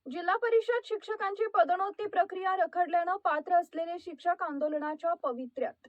जिल्हा परिषद शिक्षकांची पदोन्नती प्रक्रिया रखडल्यानं पात्र असलेले शिक्षक आंदोलनाच्या पवित्र्यात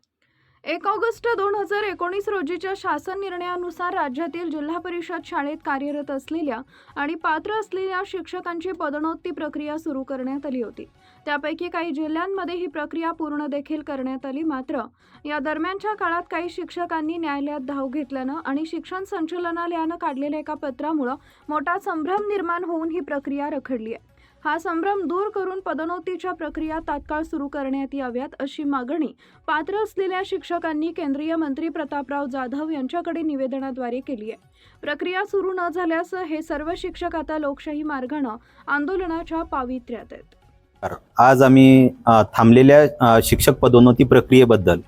1 ऑगस्ट 2019 रोजीच्या शासन निर्णयानुसार राज्यातील जिल्हा परिषद शाळेत कार्यरत असलेल्या आणि पात्र असलेल्या शिक्षकांची पदोन्नती प्रक्रिया सुरू करण्यात आली होती। त्यापैकी काही जिल्ह्यांमध्ये ही प्रक्रिया पूर्ण देखील करण्यात आली। मात्र या दरम्यानच्या काळात काही शिक्षकांनी न्यायालयात धाव घेतल्यानं आणि शिक्षण संचालनालयानं काढलेल्या एका पत्रामुळे मोठा संभ्रम निर्माण होऊन ही प्रक्रिया रखडली आहे। हा संभ्रम दूर करून पदोन्नतीच्या प्रक्रिया तात्काळ सुरू करण्यात याव्यात अशी मागणी पात्र असलेल्या शिक्षकांनी केंद्रीय मंत्री प्रतापराव जाधव यांच्याकडे निवेदनाद्वारे केली आहे। प्रक्रिया सुरू न झाल्यास हे सर्व शिक्षक आता लोकशाही मार्गाने आंदोलनाच्या पावित्र्यात आहेत। आज आम्ही थांबलेल्या शिक्षक पदोन्नती प्रक्रियेबद्दल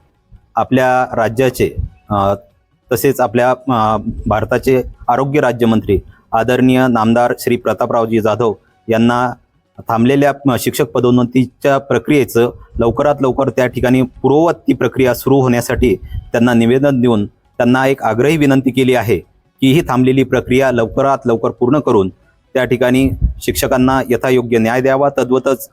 आपल्या राज्याचे तसेच आपल्या भारताचे आरोग्य राज्यमंत्री आदरणीय नामदार श्री प्रतापरावजी जाधव यांना थांबलेल्या शिक्षक पदोन्नतीच्या प्रक्रियेचं लवकरात लवकर त्या ठिकाणी पूर्ववत ती प्रक्रिया सुरू होण्यासाठी त्यांना निवेदन देऊन त्यांना एक आग्रही विनंती केली आहे की ही थांबलेली प्रक्रिया लवकरात लवकर पूर्ण करून त्या ठिकाणी शिक्षकांना यथायोग्य न्याय द्यावा, तद्वतच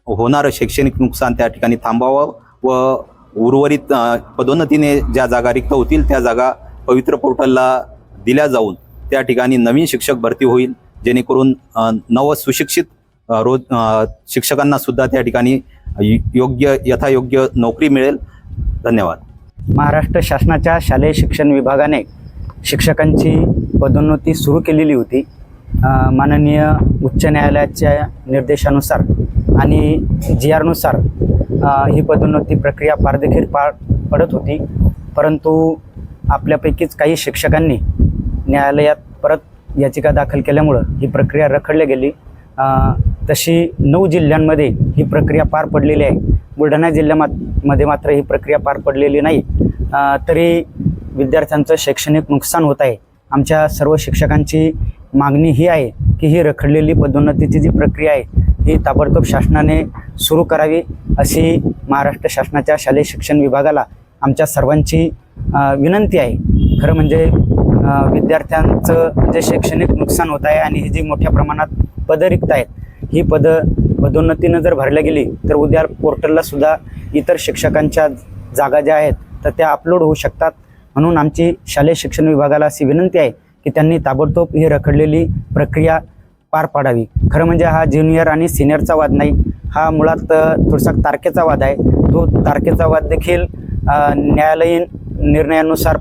होणारं शैक्षणिक नुकसान त्या ठिकाणी थांबावं व उर्वरित पदोन्नतीने ज्या जागा रिक्त होतील त्या जागा पवित्र पोर्टलला दिल्या जाऊन त्या ठिकाणी नवीन शिक्षक भरती होईल, जेणेकरून नव सुशिक्षित शिक्षकांना सुद्धा त्या ठिकाणी यथायोग्य नोकरी मिळेल। धन्यवाद। महाराष्ट्र शासनाच्या शालेय शिक्षण विभागाने शिक्षकांची पदोन्नती सुरू केलेली होती। माननीय उच्च न्यायालयाच्या निर्देशानुसार आणि GR नुसार ही पदोन्नती प्रक्रिया पारदर्शी पार पडत होती, परंतु आपल्यापैकीच काही शिक्षकांनी न्यायालयात परत याचिका दाखल केल्यामुळं ही प्रक्रिया रखडली गेली। तशी 9 जिल्ह्यांमध्ये ही प्रक्रिया पार पडलेली आहे। बुलढाणा जिल्ह्यामध्ये मात्र ही प्रक्रिया पार पडलेली नाही। तरी विद्यार्थ्यांचं शैक्षणिक नुकसान होत आहे। आमच्या सर्व शिक्षकांची मागणी ही आहे की ही रखडलेली पदोन्नतीची जी प्रक्रिया आहे ही ताबडतोब शासनाने सुरू करावी, अशी महाराष्ट्र शासनाच्या शालेय शिक्षण विभागाला आमच्या सर्वांची विनंती आहे। खरं म्हणजे विद्यार्थ्यांचं जे शैक्षणिक नुकसान होत आहे आणि ही जी मोठ्या प्रमाणात पदं रिक्त आहेत, ही पदोन्नतीनं जर भरल्या गेली तर उद्या पोर्टलला सुद्धा इतर शिक्षकांच्या जागा ज्या आहेत तर त्या अपलोड होऊ शकतात। म्हणून आमची शालेय शिक्षण विभागाला अशी विनंती आहे की त्यांनी ताबडतोब ही रखडलेली प्रक्रिया पार पाडावी। खरं म्हणजे हा ज्युनियर आणि सिनियरचा वाद नाही, हा मुळात थोडासा तारखेचा वाद आहे। तो तारखेचा वाद देखील न्यायालयीन निर्णयानुसार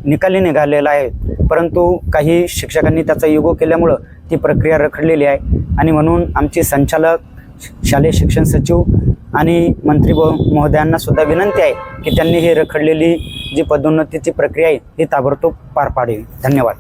निकाली निघालेला आहे, परंतु काही शिक्षकांनी त्याचा युगो केल्यामुळं ती प्रक्रिया रखडलेली आहे। आणि म्हणून आमची संचालक, शालेय शिक्षण सचिव आणि मंत्री महोदयांना सुद्धा विनंती आहे की त्यांनी ही रखडलेली जी पदोन्नतीची प्रक्रिया आहे ही ताबडतोब पार पाडावी। धन्यवाद।